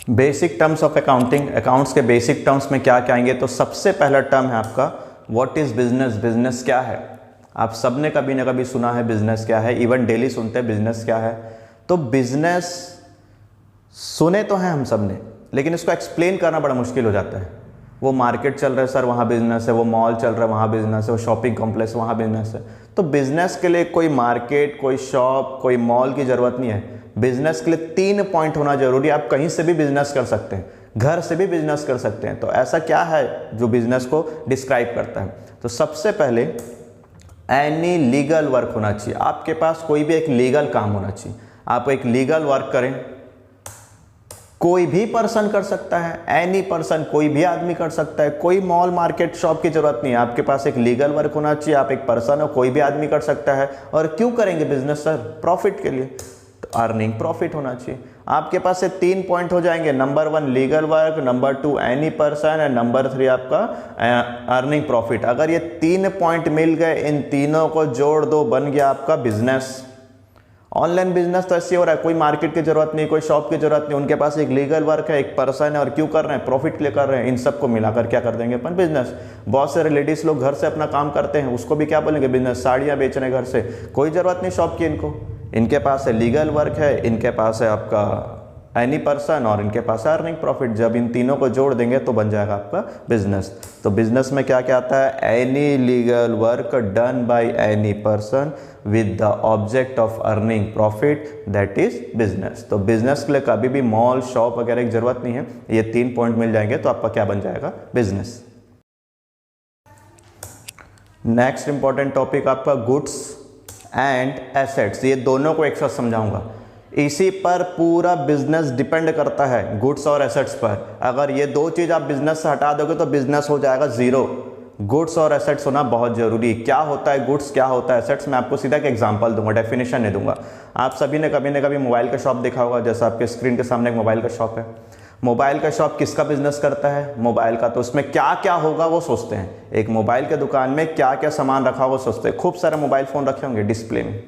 Basic terms of accounting, accounts के basic terms में क्या क्या आएंगे? तो सबसे पहला टर्म है आपका व्हाट इज बिजनेस। बिजनेस क्या है? आप सबने कभी ना कभी सुना है बिजनेस क्या है, इवन डेली सुनते हैं बिजनेस क्या है। तो बिजनेस सुने तो हैं हम सब ने, लेकिन इसको एक्सप्लेन करना बड़ा मुश्किल हो जाता है। वो मार्केट चल रहा है सर, वहाँ बिजनेस है, वो मॉल चल रहा है, वहाँ बिजनेस है, वो शॉपिंग कॉम्प्लेक्स, वहाँ बिजनेस है। तो बिजनेस के लिए कोई मार्केट, कोई शॉप, कोई मॉल की जरूरत नहीं है। बिजनेस के लिए 3 पॉइंट होना जरूरी है। आप कहीं से भी बिजनेस कर सकते हैं, घर से भी बिजनेस कर सकते हैं। तो ऐसा क्या है जो बिजनेस को डिस्क्राइब करता है? तो सबसे पहले एनी लीगल वर्क होना चाहिए। आपके पास कोई भी एक लीगल काम होना चाहिए। आप एक लीगल वर्क करें, कोई भी पर्सन कर सकता है, एनी पर्सन, कोई भी आदमी कर सकता है। कोई मॉल, मार्केट, शॉप की जरूरत नहीं है। आपके पास एक लीगल वर्क होना चाहिए। आप एक पर्सन हो, कोई भी आदमी कर सकता है। और क्यों करेंगे बिजनेस सर? प्रॉफिट के लिए। तो अर्निंग, प्रॉफिट होना चाहिए। आपके पास से 3 पॉइंट हो जाएंगे। Number 1 legal work, number 2 any person and number 3 आपका अर्निंग प्रॉफिट। अगर ये 3 पॉइंट मिल गए, इन तीनों को जोड़ दो, बन गया आपका बिजनेस। ऑनलाइन बिजनेस तो ऐसे हो रहा है, कोई मार्केट की जरूरत नहीं, कोई शॉप की जरूरत नहीं। उनके पास एक लीगल वर्क है, एक पर्सन है, और क्यों कर रहे हैं? प्रॉफिट के लिए कर रहे हैं। इन सबको मिलाकर क्या कर देंगे अपन? बिजनेस। बहुत सारे लेडीज लोग घर से अपना काम करते हैं, उसको भी क्या बोलेंगे? बिजनेस। साड़ियाँ बेच रहे हैं घर से, कोई जरूरत नहीं शॉप की इनको। इनके पास है लीगल वर्क है, इनके पास है आपका एनी पर्सन, और इनके पास है अर्निंग प्रॉफिट। जब इन तीनों को जोड़ देंगे तो बन जाएगा आपका बिजनेस। तो बिजनेस में क्या क्या आता है? Any legal work done by any person with the object of earning profit, that is business. तो बिजनेस के लिए कभी भी मॉल, शॉप वगैरह की जरूरत नहीं है। ये 3 पॉइंट मिल जाएंगे तो आपका क्या बन जाएगा? बिजनेस। नेक्स्ट इंपॉर्टेंट टॉपिक आपका गुड्स एंड एसेट्स। ये दोनों को एक साथ समझाऊंगा। इसी पर पूरा बिजनेस डिपेंड करता है, गुड्स और एसेट्स पर। अगर ये 2 चीज आप बिजनेस से हटा दोगे तो बिजनेस हो जाएगा जीरो। गुड्स और एसेट्स होना बहुत जरूरी। क्या होता है गुड्स, क्या होता है एसेट्स? मैं आपको सीधा एक एग्जांपल दूंगा, डेफिनेशन नहीं दूंगा। आप सभी ने कभी ना कभी मोबाइल का शॉप देखा होगा। जैसा आपके स्क्रीन के सामने एक मोबाइल का शॉप है। मोबाइल का शॉप किसका बिजनेस करता है? मोबाइल का। तो उसमें क्या क्या होगा वो सोचते हैं। एक मोबाइल के दुकान में क्या क्या सामान रखा होगा सोचते हैं। खूब सारे मोबाइल फ़ोन रखे होंगे डिस्प्ले में।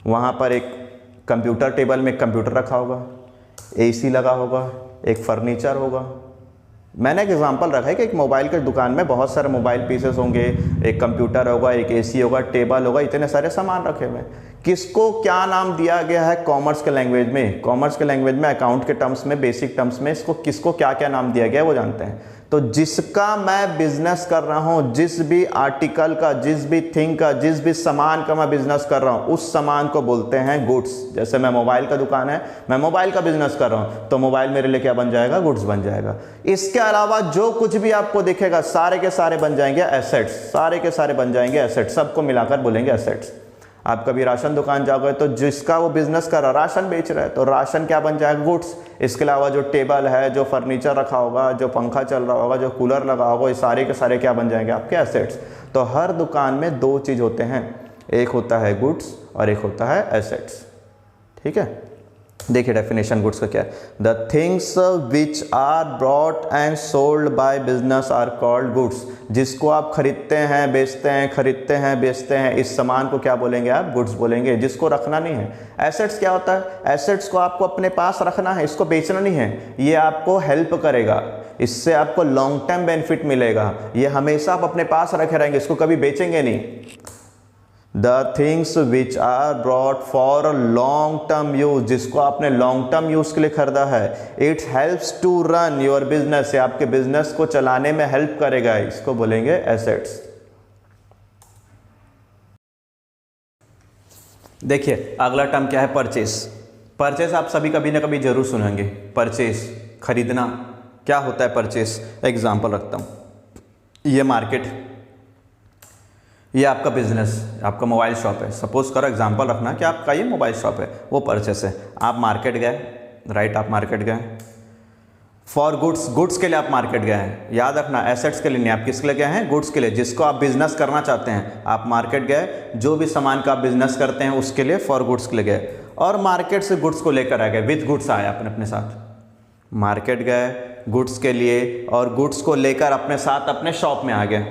वहाँ पर एक कंप्यूटर टेबल में एक कंप्यूटर रखा होगा, एसी लगा होगा, एक फर्नीचर होगा। मैंने एक एग्जांपल रखा है कि एक मोबाइल के दुकान में बहुत सारे मोबाइल पीसेस होंगे, एक कंप्यूटर होगा, एक एसी होगा, टेबल होगा, इतने सारे सामान रखे हुए हैं। किसको क्या नाम दिया गया है कॉमर्स के लैंग्वेज में? कॉमर्स के लैंग्वेज में, अकाउंट के टर्म्स में, बेसिक टर्म्स में इसको किसको क्या क्या नाम दिया गया है वो जानते हैं। तो जिसका मैं बिजनेस कर रहा हूं, जिस भी आर्टिकल का, जिस भी थिंग का, जिस भी सामान का मैं बिजनेस कर रहा हूं, उस सामान को बोलते हैं गुड्स। जैसे मैं मोबाइल का दुकान है, मैं मोबाइल का बिजनेस कर रहा हूं, तो मोबाइल मेरे लिए क्या बन जाएगा? गुड्स बन जाएगा। इसके अलावा जो कुछ भी आपको दिखेगा सारे के सारे बन जाएंगे एसेट्स। सारे के सारे बन जाएंगे एसेट्स, सबको मिलाकर बोलेंगे एसेट्स। आप कभी राशन दुकान जाओगे तो जिसका वो बिजनेस कर रहा, राशन बेच रहा है, तो राशन क्या बन जाएगा? गुड्स। इसके अलावा जो टेबल है, जो फर्नीचर रखा होगा, जो पंखा चल रहा होगा, जो कूलर लगा होगा, ये सारे के सारे क्या बन जाएंगे? आपके एसेट्स। तो हर दुकान में 2 चीज़ होते हैं, एक होता है गुड्स और एक होता है एसेट्स। ठीक है, देखिए डेफिनेशन गुड्स का क्या है। The things which are brought and sold by business are called goods. जिसको आप खरीदते हैं, बेचते हैं, खरीदते हैं, बेचते हैं, इस सामान को क्या बोलेंगे आप? गुड्स बोलेंगे, जिसको रखना नहीं है। एसेट्स क्या होता है? एसेट्स को आपको अपने पास रखना है, इसको बेचना नहीं है। ये आपको हेल्प करेगा, इससे आपको लॉन्ग टर्म बेनिफिट मिलेगा। ये हमेशा आप अपने पास रखे रहेंगे, इसको कभी बेचेंगे नहीं। The things which are brought for long term use, जिसको आपने लॉन्ग टर्म यूज के लिए खरीदा है, it helps to run your business, ये आपके बिजनेस को चलाने में हेल्प करेगा, इसको बोलेंगे एसेट्स। देखिए अगला टर्म क्या है? परचेस। परचेस आप सभी कभी ना कभी जरूर सुनेंगे। परचेस, खरीदना। क्या होता है परचेस? एग्जाम्पल रखता हूं। ये मार्केट, ये आपका बिजनेस, आपका मोबाइल शॉप है। सपोज करो, एग्जांपल रखना कि आपका ये मोबाइल शॉप है, वो परचेस है। आप मार्केट गए, राइट, आप मार्केट गए फॉर गुड्स। गुड्स के लिए आप मार्केट गए हैं। याद रखना, एसेट्स के लिए नहीं, आप किसके लिए गए हैं? गुड्स के लिए, जिसको आप बिजनेस करना चाहते हैं। आप मार्केट गए, जो भी सामान का आप बिजनेस करते हैं उसके लिए, फॉर गुड्स के लिए गए, और मार्केट से गुड्स को लेकर आ गए, विद गुड्स आए अपने साथ। मार्केट गए गुड्स के लिए और गुड्स को लेकर अपने साथ अपने शॉप में आ गए।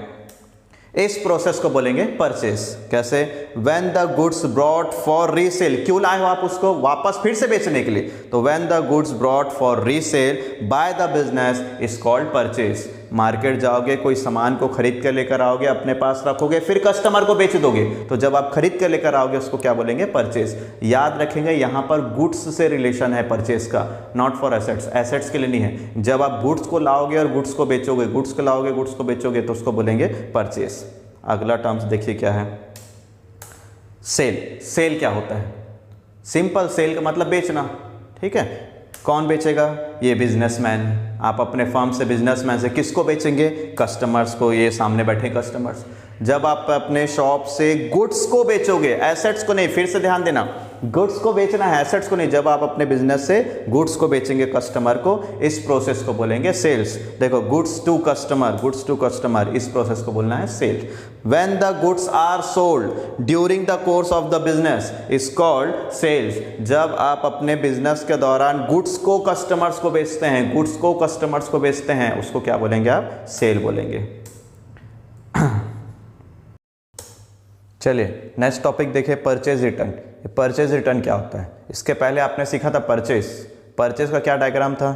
इस प्रोसेस को बोलेंगे परचेस। कैसे? When the goods brought for resale, क्यों लाए हो आप उसको वापस फिर से बेचने के लिए, तो when the goods brought for resale by the business is called purchase. Market जाओगे, कोई सामान को खरीद कर लेकर आओगे, अपने पास रखोगे, फिर कस्टमर को बेच दोगे, तो जब आप खरीद कर लेकर आओगे उसको क्या बोलेंगे? परचेस। याद रखेंगे यहाँ पर गुड्स से रिलेशन है परचेस का, नॉट फॉर एसेट्स, एसेट्स के लिए नहीं है। जब आप गुड्स को लाओगे और गुड्स को बेचोगे, गुड्स को लाओगे गुड्स को बेचोगे, तो उसको बोलेंगे परचेस। अगला टर्म्स देखिए क्या है, सेल। सेल क्या होता है? सिंपल, सेल का मतलब बेचना, ठीक है। कौन बेचेगा? ये बिजनेसमैन। आप अपने फर्म से, बिजनेसमैन से किसको बेचेंगे? कस्टमर्स को, ये सामने बैठे कस्टमर्स। जब आप अपने शॉप से गुड्स को बेचोगे, एसेट्स को नहीं, फिर से ध्यान देना, गुड्स को बेचना है, एसेट्स को नहीं। जब आप अपने बिजनेस से गुड्स को बेचेंगे कस्टमर को, इस प्रोसेस को बोलेंगे सेल्स। देखो, goods to customer, goods to customer, इस प्रोसेस को बोलना है sale. When the goods are sold during the course of the business is called sales. जब आप अपने बिजनेस के दौरान गुड्स को कस्टमर्स को बेचते हैं, गुड्स को कस्टमर्स को बेचते हैं, उसको क्या बोलेंगे आप? सेल बोलेंगे। चलिए नेक्स्ट टॉपिक देखिए, परचेज रिटर्न। परचेज रिटर्न क्या होता है? इसके पहले आपने सीखा था परचेस। परचेस का क्या डायग्राम था?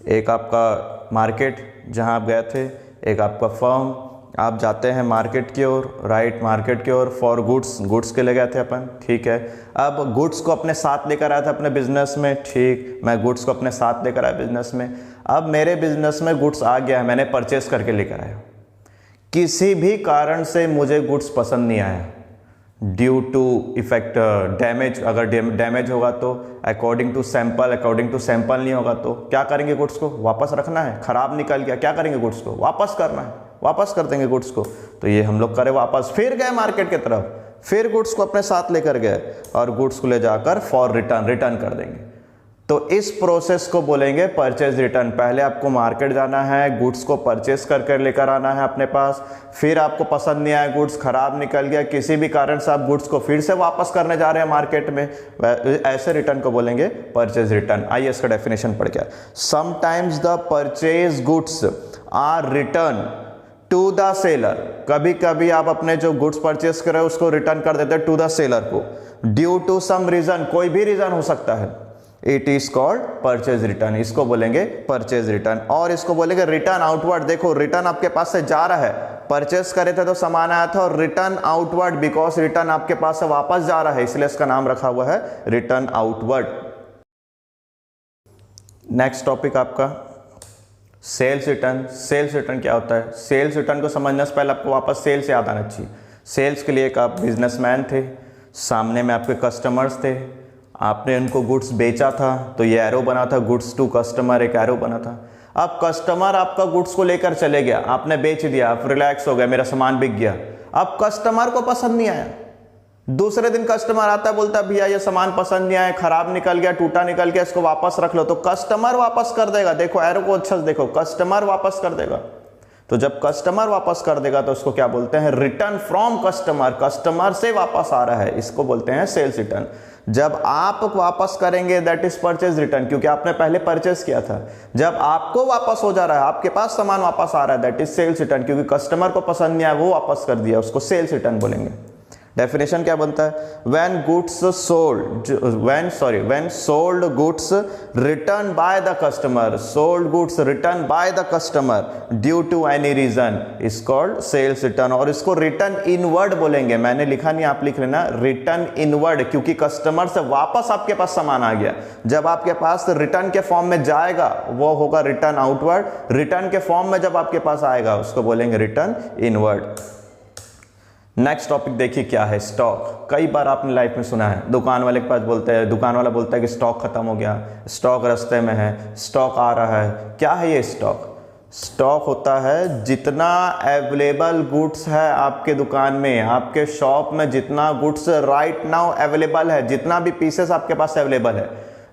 एक आपका मार्केट जहां आप गए थे, एक आपका फर्म, आप जाते हैं मार्केट की ओर, राइट, मार्केट की ओर फॉर गुड्स, गुड्स के ले गए थे अपन, ठीक है। अब गुड्स को अपने साथ लेकर आया था अपने बिजनेस में, ठीक, मैं गुड्स को अपने साथ लेकर आया बिजनेस में। अब मेरे बिजनेस में गुड्स आ गया है, मैंने परचेस करके लेकर आया। किसी भी कारण से मुझे गुड्स पसंद नहीं आया, ड्यू टू इफेक्ट डैमेज, अगर डैमेज होगा तो according to sample, according to sample नहीं होगा तो क्या करेंगे? गुड्स को वापस रखना है। खराब निकल गया, क्या करेंगे? गुड्स को वापस करना है, वापस कर देंगे गुड्स को। तो ये हम लोग करे वापस, फिर गए मार्केट की तरफ, फिर गुड्स को अपने साथ लेकर गए और गुड्स को ले जाकर फॉर रिटर्न, रिटर्न कर देंगे। तो इस प्रोसेस को बोलेंगे परचेज रिटर्न। पहले आपको मार्केट जाना है, गुड्स को परचेस करके लेकर आना है अपने पास, फिर आपको पसंद नहीं आया, गुड्स खराब निकल गया, किसी भी कारण से आप गुड्स को फिर से वापस करने जा रहे हैं मार्केट में, ऐसे रिटर्न को बोलेंगे परचेज रिटर्न। आइए इसका डेफिनेशन पढ़ के। Sometimes the purchase goods are return to the seller. कभी कभी आप अपने जो गुड्स परचेस कर रहे हो उसको रिटर्न कर देते हैं टू द सेलर को, ड्यू टू सम रीजन, कोई भी रीजन हो सकता है। It is called purchase return, इसको बोलेंगे परचेज रिटर्न। और इसको बोलेंगे रिटर्न आउटवर्ड। देखो, रिटर्न आपके पास से जा रहा है, परचेस करे थे तो सामान आया था, और रिटर्न आउटवर्ड, बिकॉज रिटर्न आपके पास से वापस जा रहा है, इसलिए इसका नाम रखा हुआ है रिटर्न आउटवर्ड। नेक्स्ट टॉपिक आपका सेल्स रिटर्न। सेल्स रिटर्न क्या होता है? सेल्स रिटर्न को समझने से पहले आपको वापस सेल्स याद आना चाहिए। सेल्स के लिए एक आप बिजनेसमैन थे, सामने में आपके कस्टमर्स थे, आपने उनको गुड्स बेचा था, तो ये एरो बना था, गुड्स टू कस्टमर, एक एरो बना था। अब कस्टमर आपका गुड्स को लेकर चले गया, आपने बेच दिया, आप रिलैक्स हो गए, मेरा सामान बिक गया। अब कस्टमर को पसंद नहीं आया, दूसरे दिन कस्टमर आता है, बोलता है भैया ये सामान पसंद नहीं आया, खराब निकल गया, टूटा निकल गया, इसको वापस रख लो। तो कस्टमर वापस कर देगा। देखो एरो को अच्छा से देखो, कस्टमर वापस कर देगा। तो जब कस्टमर वापस कर देगा तो उसको क्या बोलते हैं? रिटर्न फ्रॉम कस्टमर, कस्टमर से वापस आ रहा है, इसको बोलते हैं सेल्स रिटर्न। जब आप वापस करेंगे दैट इज परचेज रिटर्न, क्योंकि आपने पहले परचेज किया था। जब आपको वापस हो जा रहा है, आपके पास सामान वापस आ रहा है, दैट इज सेल्स रिटर्न, क्योंकि कस्टमर को पसंद नहीं आया, वो वापस कर दिया, उसको सेल्स रिटर्न बोलेंगे। डेफिनेशन क्या बनता है? When sold goods return by the customer, sold goods return by the customer due to any reason is called sales return. और इसको रिटर्न इनवर्ड बोलेंगे, मैंने लिखा नहीं, आप लिख लेना रिटर्न इनवर्ड, क्योंकि कस्टमर से वापस आपके पास सामान आ गया। जब आपके पास रिटर्न के फॉर्म में जाएगा वो होगा रिटर्न आउटवर्ड, रिटर्न के फॉर्म में जब आपके पास आएगा उसको बोलेंगे रिटर्न इनवर्ड। नेक्स्ट टॉपिक देखिए क्या है, स्टॉक। कई बार आपने लाइफ में सुना है, दुकान वाले के पास बोलते हैं, दुकान वाला बोलता है कि स्टॉक खत्म हो गया, स्टॉक रास्ते में है, स्टॉक आ रहा है। क्या है ये स्टॉक? स्टॉक होता है जितना अवेलेबल गुड्स है आपके दुकान में, आपके शॉप में जितना गुड्स राइट नाउ अवेलेबल है, जितना भी पीसेस आपके पास अवेलेबल है,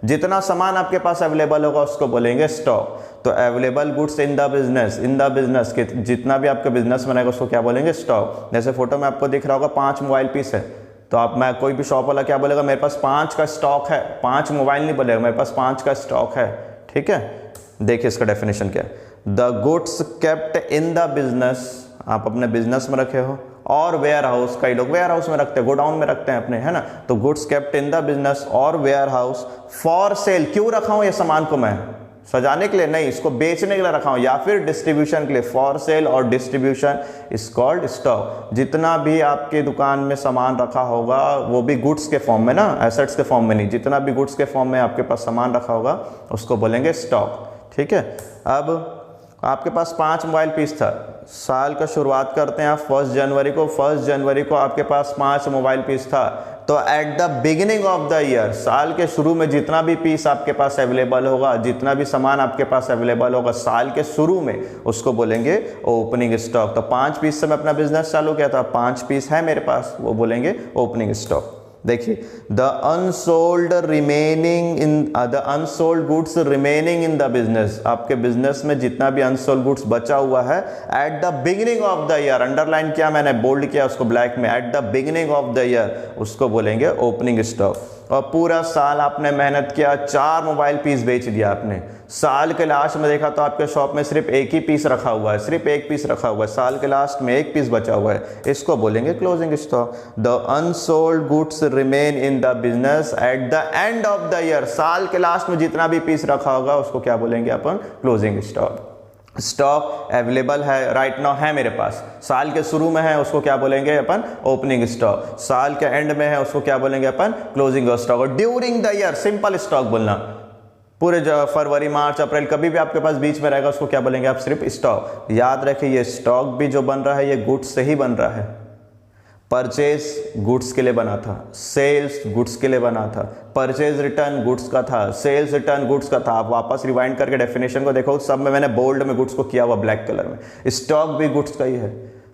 जितना सामान आपके पास अवेलेबल होगा उसको बोलेंगे स्टॉक। तो available goods in the business के जितना भी आपका बिजनेस बनेगा उसको क्या बोलेंगे? स्टॉक। जैसे फोटो में आपको दिख रहा होगा 5 मोबाइल पीस है, तो आप मैं कोई भी शॉप वाला क्या बोलेगा? मेरे पास 5 का स्टॉक है, 5 मोबाइल नहीं बोलेगा, मेरे पास 5 का स्टॉक है। ठीक है, देखिए इसका डेफिनेशन क्या है। The goods kept in the business, आप अपने बिजनेस में रखे हो, और वेयर हाउस, कई लोग वेयर हाउस में रखते हैं, गोडाउन में रखते हैं अपने, है ना। तो goods kept in the business और वेयर हाउस फॉर सेल, क्यों रखा हूं ये सामान को मैं, सजाने के लिए नहीं, इसको बेचने के लिए रखा हूं, या फिर डिस्ट्रीब्यूशन के लिए, फॉर सेल और डिस्ट्रीब्यूशन इज कॉल्ड स्टॉक। जितना भी आपके दुकान में सामान रखा होगा वो भी गुड्स के फॉर्म में ना, एसेट्स के फॉर्म में नहीं, जितना भी गुड्स के फॉर्म में आपके पास सामान रखा होगा उसको बोलेंगे स्टॉक, ठीक है। अब आपके पास 5 मोबाइल पीस था, साल का शुरुआत करते हैं आप 1 जनवरी को, 1 जनवरी को आपके पास 5 मोबाइल पीस था, तो at the beginning of the year, साल के शुरू में जितना भी पीस आपके पास अवेलेबल होगा, जितना भी सामान आपके पास अवेलेबल होगा साल के शुरू में, उसको बोलेंगे ओपनिंग स्टॉक। तो 5 पीस से मैं अपना बिजनेस चालू किया था, 5 पीस है मेरे पास, वो बोलेंगे ओपनिंग स्टॉक। देखिए, the unsold goods remaining in the business, आपके बिजनेस में जितना भी अनसोल्ड गुड्स बचा हुआ है at the beginning of the year, underline किया मैंने, बोल्ड किया उसको ब्लैक में, at the beginning of the year, उसको बोलेंगे ओपनिंग स्टॉक। और पूरा साल आपने मेहनत किया, 4 मोबाइल पीस बेच दिया आपने, साल के लास्ट में देखा तो आपके शॉप में सिर्फ 1 ही पीस रखा हुआ है, सिर्फ 1 पीस रखा हुआ है, साल के लास्ट में 1 पीस बचा हुआ है, इसको बोलेंगे closing stock. The unsold goods remain in the business at the end of the year, साल के लास्ट में जितना भी पीस रखा होगा उसको क्या बोलेंगे अपन, क्लोजिंग स्टॉक। स्टॉक अवेलेबल है राइट नाउ, है मेरे पास, साल के शुरू में है उसको क्या बोलेंगे अपन, ओपनिंग स्टॉक, साल के एंड में है उसको क्या बोलेंगे अपन, क्लोजिंग स्टॉक। और during the year, simple stock बोलना, पूरे फरवरी मार्च अप्रैल कभी भी आपके पास बीच में रहेगा उसको क्या बोलेंगे आप, सिर्फ स्टॉक। याद रखिए ये स्टॉक भी जो बन रहा है ये गुड्स से ही बन रहा है, परचेज गुड्स के लिए बना था, सेल्स गुड्स के लिए बना था, परचेज रिटर्न गुड्स का था, सेल्स रिटर्न गुड्स का था। आप वापस रिवाइंड करके डेफिनेशन को देखो, सब में मैंने बोल्ड में गुड्स को किया हुआ ब्लैक कलर में, स्टॉक भी गुड्स का ही है।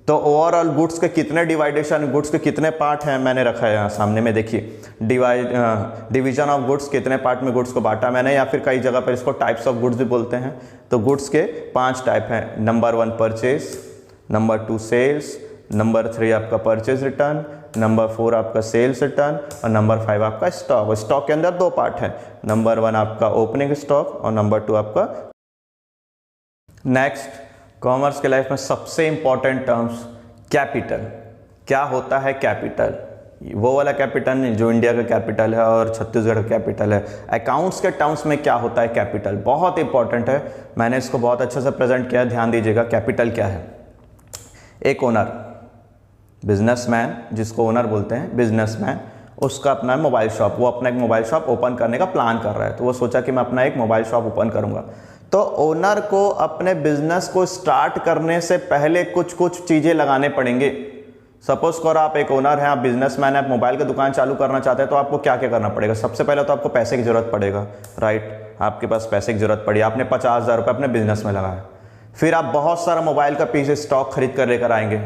तो ओवरऑल गुड्स के कितने डिवाइडेशन, गुड्स के कितने पार्ट हैं मैंने रखा है यहाँ सामने में, देखिए डिवीजन ऑफ गुड्स, कितने पार्ट में गुड्स को बांटा मैंने, या फिर कई जगह पर इसको टाइप्स ऑफ गुड्स भी बोलते हैं। तो गुड्स के 5 टाइप हैं, number 1 purchase, number 2 sales, number 3 आपका परचेज रिटर्न, नंबर 4 आपका सेल्स रिटर्न, और नंबर 5 आपका स्टॉक। स्टॉक के अंदर 2 पार्ट है, नंबर 1 आपका ओपनिंग स्टॉक और नंबर 2 आपका। नेक्स्ट, कॉमर्स के लाइफ में सबसे इंपॉर्टेंट टर्म्स, कैपिटल। क्या होता है कैपिटल? वो वाला कैपिटल नहीं जो इंडिया का कैपिटल है और छत्तीसगढ़ का कैपिटल है। अकाउंट्स के टर्म्स में क्या होता है कैपिटल, बहुत इंपॉर्टेंट है, मैंने इसको बहुत अच्छे से प्रेजेंट किया, ध्यान दीजिएगा। कैपिटल क्या है? एक ओनर, बिजनेसमैन, जिसको ओनर बोलते हैं, बिजनेसमैन, उसका अपना मोबाइल शॉप, वो अपना एक मोबाइल शॉप ओपन करने का प्लान कर रहा है, तो वो सोचा कि मैं अपना एक मोबाइल शॉप ओपन करूंगा। तो ओनर को अपने बिजनेस को स्टार्ट करने से पहले कुछ कुछ चीज़ें लगाने पड़ेंगे। सपोज करो आप एक ओनर हैं, आप बिजनेसमैन हैं, आप मोबाइल की दुकान चालू करना चाहते हैं, तो आपको क्या क्या करना पड़ेगा? सबसे पहले तो आपको पैसे की ज़रूरत पड़ेगा, राइट? आपके पास पैसे की ज़रूरत पड़ी, आपने 50,000 रुपये अपने बिजनेस में लगाया। फिर आप बहुत सारा मोबाइल का पीस स्टॉक खरीद कर लेकर आएंगे,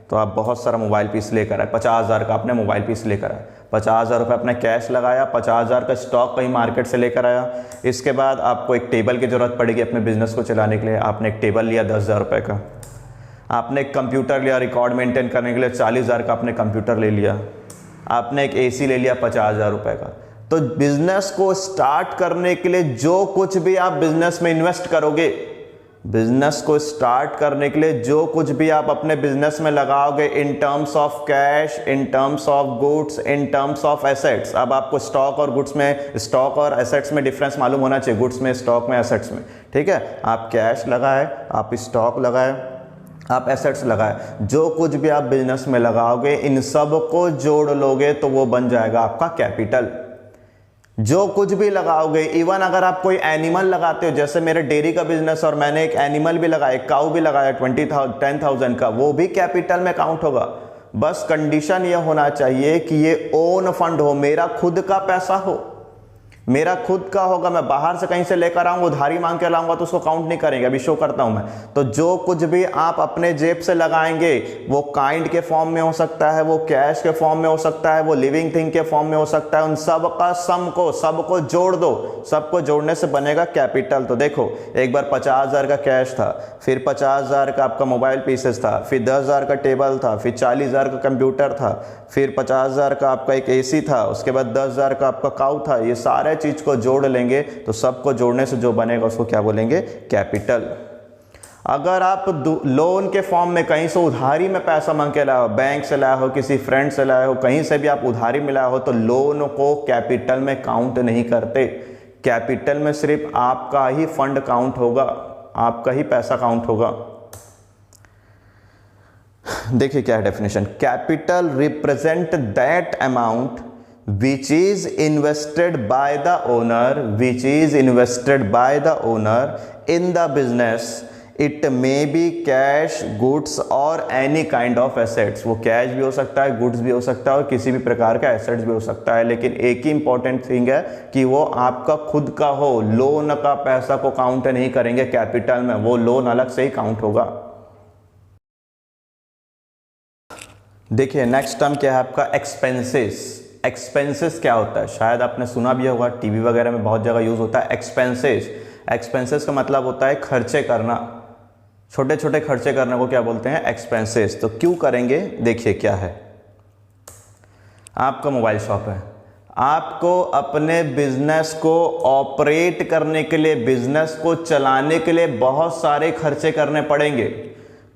तो आप बहुत सारा मोबाइल पीस लेकर आए, 50,000 का आपने मोबाइल पीस लेकर आए, 50,000 रुपये अपने कैश लगाया, 50,000 का स्टॉक कहीं मार्केट से लेकर आया। इसके बाद आपको एक टेबल की ज़रूरत पड़ेगी अपने बिजनेस को चलाने के लिए, आपने एक टेबल लिया 10,000 रुपये का। आपने एक कंप्यूटर लिया रिकॉर्ड मेंटेन करने के लिए, 40,000 का आपने कंप्यूटर ले लिया। आपने एक एसी ले लिया 50,000 रुपये का। तो बिजनेस को स्टार्ट करने के लिए जो कुछ भी आप बिजनेस में इन्वेस्ट करोगे, बिजनेस को स्टार्ट करने के लिए जो कुछ भी आप अपने बिजनेस में लगाओगे, in terms of cash, in terms of goods, in terms of assets. अब आपको स्टॉक और गुड्स में, स्टॉक और एसेट्स में डिफरेंस मालूम होना चाहिए, गुड्स में, स्टॉक में, एसेट्स में, ठीक है? आप कैश लगाए, आप स्टॉक लगाए, आप एसेट्स लगाए, जो कुछ भी आप बिजनेस में लगाओगे, इन सब को जोड़ लोगे तो वो बन जाएगा आपका कैपिटल। जो कुछ भी लगाओगे, इवन अगर आप कोई एनिमल लगाते हो, जैसे मेरे डेयरी का बिजनेस और मैंने एक एनिमल भी लगाया, एक काऊ भी लगाया 10,000 का, वो भी कैपिटल में काउंट होगा। बस कंडीशन ये होना चाहिए कि ये ओन फंड हो, मेरा खुद का पैसा हो, मेरा खुद का होगा। मैं बाहर से कहीं से लेकर आऊंगा, उधारी मांग के लाऊंगा तो उसको काउंट नहीं करेंगे। अभी शो करता हूं मैं। तो जो कुछ भी आप अपने जेब से लगाएंगे, वो काइंड के फॉर्म में हो सकता है, वो कैश के फॉर्म में हो सकता है, वो लिविंग थिंग के फॉर्म में हो सकता है। उन सब का सम को, सबको जोड़ दो, सबको जोड़ने से बनेगा कैपिटल। तो देखो, एक बार 50,000 का कैश था, फिर 50,000 का आपका मोबाइल पीसेस था, फिर 10,000 का टेबल था, फिर 40,000 का कंप्यूटर था, फिर 50,000 का आपका एक एसी था, उसके बाद 10,000 का आपका काऊ था। ये सारे चीज को जोड़ लेंगे तो सबको जोड़ने से जो बनेगा उसको क्या बोलेंगे? कैपिटल। अगर आप लोन के फॉर्म में कहीं से उधारी में पैसा मांग के लाए हो, बैंक से लाए हो, किसी फ्रेंड से लाए हो, कहीं से भी आप उधारी में लाए हो, तो लोन को कैपिटल में काउंट नहीं करते। कैपिटल में सिर्फ आपका ही फंड काउंट होगा, आपका ही पैसा काउंट होगा। देखिए क्या है definition, capital represent that amount which is invested by the owner, which is invested by the owner in the business. It may be cash, goods or any kind of assets. वो cash भी हो सकता है, goods भी हो सकता है और किसी भी प्रकार का एसेट्स भी हो सकता है, लेकिन एक ही इंपॉर्टेंट थिंग है कि वो आपका खुद का हो। लोन का पैसा को काउंट नहीं करेंगे कैपिटल में, वो लोन अलग से ही काउंट होगा। देखिए नेक्स्ट टर्म क्या है आपका, एक्सपेंसेस। एक्सपेंसेस क्या होता है, शायद आपने सुना भी होगा, टीवी वगैरह में बहुत जगह यूज होता है एक्सपेंसेस। एक्सपेंसेस का मतलब होता है खर्चे करना, छोटे छोटे खर्चे करने को क्या बोलते हैं, एक्सपेंसेस। तो क्यों करेंगे, देखिए क्या है, आपका मोबाइल शॉप है, आपको अपने बिजनेस को ऑपरेट करने के लिए, बिजनेस को चलाने के लिए बहुत सारे खर्चे करने पड़ेंगे।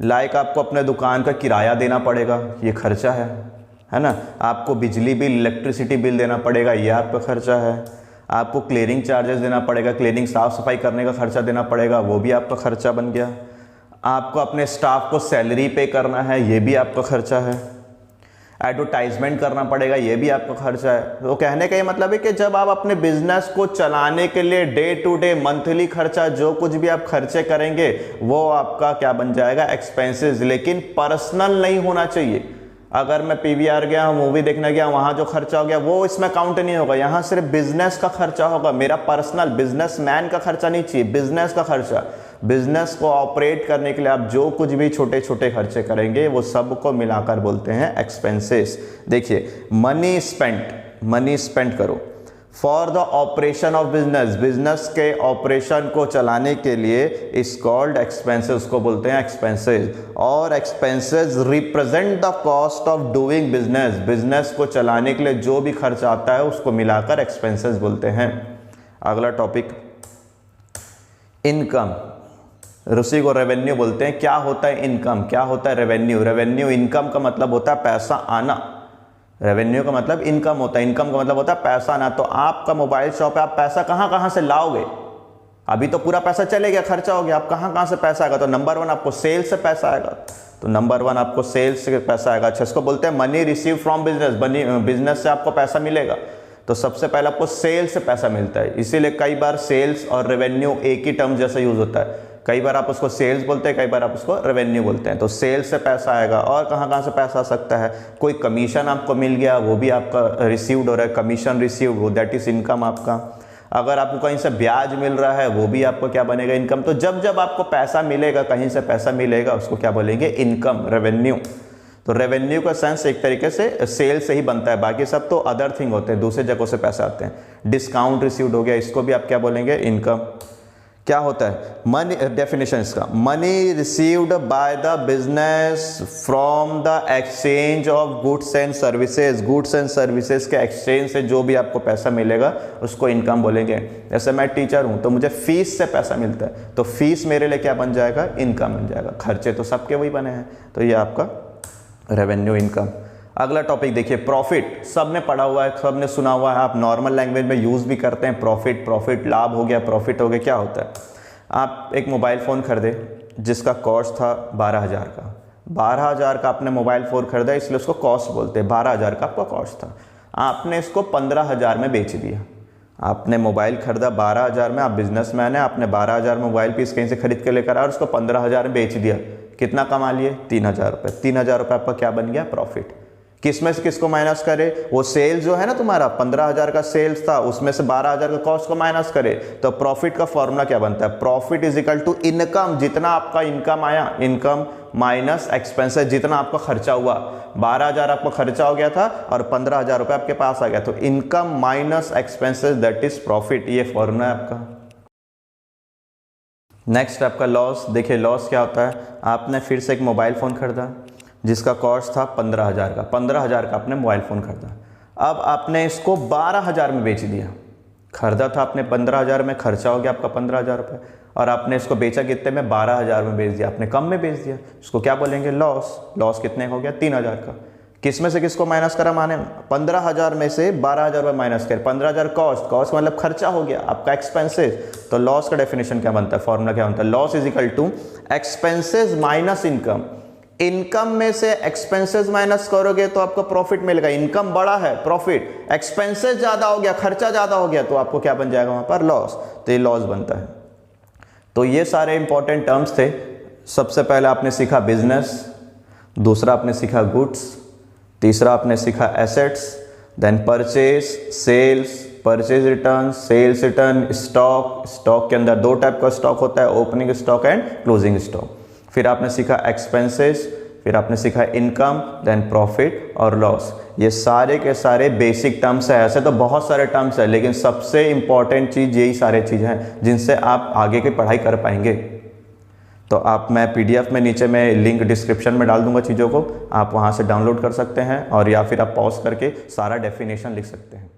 लाइक आपको अपने दुकान का किराया देना पड़ेगा, ये खर्चा है ना। आपको बिजली बिल, इलेक्ट्रिसिटी बिल देना पड़ेगा, ये आपका खर्चा है। आपको क्लीनिंग चार्जेस देना पड़ेगा, क्लीनिंग साफ सफाई करने का खर्चा देना पड़ेगा, वो भी आपका खर्चा बन गया। आपको अपने स्टाफ को सैलरी पे करना है, ये भी आपका खर्चा है। एडवर्टाइजमेंट करना पड़ेगा, ये भी आपका खर्चा है। तो कहने का ये मतलब है कि जब आप अपने बिजनेस को चलाने के लिए डे टू डे, मंथली खर्चा, जो कुछ भी आप खर्चे करेंगे वो आपका क्या बन जाएगा, एक्सपेंसेस। लेकिन पर्सनल नहीं होना चाहिए। अगर मैं पीवीआर गया, मूवी देखने गया, वहां जो खर्चा हो गया वो इसमें काउंट नहीं होगा। यहां सिर्फ बिजनेस का खर्चा होगा, मेरा पर्सनल बिजनेसमैन का खर्चा नहीं चाहिए, बिजनेस का खर्चा। बिजनेस को ऑपरेट करने के लिए आप जो कुछ भी छोटे छोटे खर्चे करेंगे वो सब को मिलाकर बोलते हैं एक्सपेंसेस। देखिए मनी स्पेंड करो for the operation of business, business के ऑपरेशन को चलाने के लिए इज कॉल्ड एक्सपेंसेस, को बोलते हैं एक्सपेंसेस। और expenses represent the cost of doing business, business को चलाने के लिए जो भी खर्च आता है उसको मिलाकर एक्सपेंसेस बोलते हैं। अगला टॉपिक इनकम, उसी को रेवेन्यू बोलते हैं। क्या होता है इनकम, क्या होता है रेवेन्यू। रेवेन्यू, इनकम का मतलब होता है पैसा आना, रेवेन्यू का मतलब इनकम होता है, इनकम का मतलब होता है पैसा आना। तो आपका मोबाइल शॉप है, आप पैसा कहाँ कहाँ से लाओगे, अभी तो पूरा पैसा चले गया, खर्चा हो गया, आप कहाँ कहाँ से पैसा आएगा। तो नंबर 1 आपको सेल्स से पैसा आएगा, तो नंबर 1 आपको सेल्स से पैसा आएगा। अच्छा, इसको बोलते हैं money receive from business, business से आपको पैसा मिलेगा। तो सबसे पहले आपको सेल्स से पैसा मिलता है, इसीलिए कई बार सेल्स और रेवेन्यू एक ही टर्म जैसा यूज होता है। कई बार आप उसको सेल्स बोलते हैं, कई बार आप उसको रेवेन्यू बोलते हैं। तो सेल्स से पैसा आएगा। और कहाँ कहाँ से पैसा आ सकता है, कोई कमीशन आपको मिल गया, वो भी आपका रिसीव्ड हो रहा है, कमीशन रिसीव्ड, वो दैट इज इनकम आपका। अगर आपको कहीं से ब्याज मिल रहा है, वो भी आपको क्या बनेगा, इनकम। तो जब जब आपको पैसा मिलेगा, कहीं से पैसा मिलेगा, उसको क्या बोलेंगे, इनकम, रेवेन्यू। तो रेवेन्यू का सेंस एक तरीके से सेल से ही बनता है, बाकी सब तो अदर थिंग होते हैं, दूसरे जगहों से पैसे आते हैं। डिस्काउंट रिसीव्ड हो गया, इसको भी आप क्या बोलेंगे, इनकम। क्या होता है मनी, डेफिनेशन इसका, money received by the business from the exchange of goods and services, goods and services के एक्सचेंज से जो भी आपको पैसा मिलेगा उसको इनकम बोलेंगे। जैसे मैं टीचर हूं तो मुझे फीस से पैसा मिलता है, तो फीस मेरे लिए क्या बन जाएगा, इनकम बन जाएगा। खर्चे तो सबके वही बने हैं, तो ये आपका रेवेन्यू, इनकम। अगला टॉपिक देखिए प्रॉफिट, सबने पढ़ा हुआ है, सबने सुना हुआ है, आप नॉर्मल लैंग्वेज में यूज भी करते हैं। प्रॉफिट, लाभ हो गया, प्रॉफिट हो गया। क्या होता है, आप एक मोबाइल फ़ोन खरीदे जिसका कॉस्ट था 12,000 का, 12,000 का आपने मोबाइल फ़ोन खरीदा, इसलिए उसको कॉस्ट बोलते हैं। 12,000 का आपका कॉस्ट था, आपने इसको 15,000 में बेच दिया। आपने मोबाइल खरीदा 12,000 में, आप बिजनेसमैन है, आपने 12,000 में मोबाइल पीस कहीं से खरीद के लेकर आया और उसको 15,000 में बेच दिया। कितना कमा लिए, 3,000 रुपये। 3,000 रुपये आपका क्या बन गया, प्रॉफिट। किसमें से किसको माइनस करे, वो सेल्स जो है ना तुम्हारा 15,000 का सेल्स था, उसमें से 12,000 का कॉस्ट को माइनस करे। तो प्रॉफिट का फॉर्मूला क्या बनता है, profit is equal to income, जितना आपका इनकम आया, इनकम माइनस एक्सपेंसेस, जितना आपका खर्चा हुआ। 12,000 आपका खर्चा हो गया था और 15,000 रुपये आपके पास आ गया, तो income minus expenses that is profit, ये फॉर्मूला है आपका। नेक्स्ट आपका लॉस, देखिए लॉस क्या होता है, आपने फिर से एक मोबाइल फ़ोन खरीदा जिसका कॉस्ट था 15,000 का, 15,000 का आपने मोबाइल फ़ोन खरीदा। अब आपने इसको 12,000 में बेच दिया। खरीदा था आपने 15,000 में, खर्चा हो गया आपका 15,000 रुपये। और आपने इसको बेचा कितने में, 12,000 में बेच दिया, आपने कम में बेच दिया, इसको क्या बोलेंगे, लॉस। लॉस कितने हो गया, 3,000 का। किस में से किसको माइनस करा, माने 15,000 में से 12,000 रुपये माइनस कर, 15,000 कॉस्ट, कॉस्ट मतलब खर्चा हो गया आपका, एक्सपेंसेस। तो लॉस का डेफिनेशन क्या बनता है, फॉर्मूला क्या बनता है, loss is equal to expenses minus income. Income में से एक्सपेंसेस माइनस करोगे तो आपको प्रॉफिट मिलेगा, इनकम बड़ा है प्रॉफिट, एक्सपेंसेस ज्यादा हो गया, खर्चा ज्यादा हो गया, तो आपको क्या बन जाएगा वहां पर, लॉस। तो ये लॉस बनता है। तो ये सारे इंपॉर्टेंट टर्म्स थे। सबसे पहले आपने सीखा बिजनेस, दूसरा आपने सीखा गुड्स, तीसरा आपने सीखा assets, then purchase, sales, purchase return, sales return, stock. Stock के अंदर दो टाइप का स्टॉक होता है, opening stock and closing stock. फिर आपने सीखा एक्सपेंसेस, फिर आपने सीखा इनकम, देन प्रॉफिट और लॉस। ये सारे के सारे बेसिक टर्म्स है। ऐसे तो बहुत सारे टर्म्स है, लेकिन सबसे इंपॉर्टेंट चीज़ यही सारे चीज़ें हैं जिनसे आप आगे की पढ़ाई कर पाएंगे। तो आप, मैं PDF में नीचे में लिंक डिस्क्रिप्शन में डाल दूंगा चीज़ों को, आप वहाँ से डाउनलोड कर सकते हैं, और या फिर आप पॉज करके सारा डेफिनेशन लिख सकते हैं।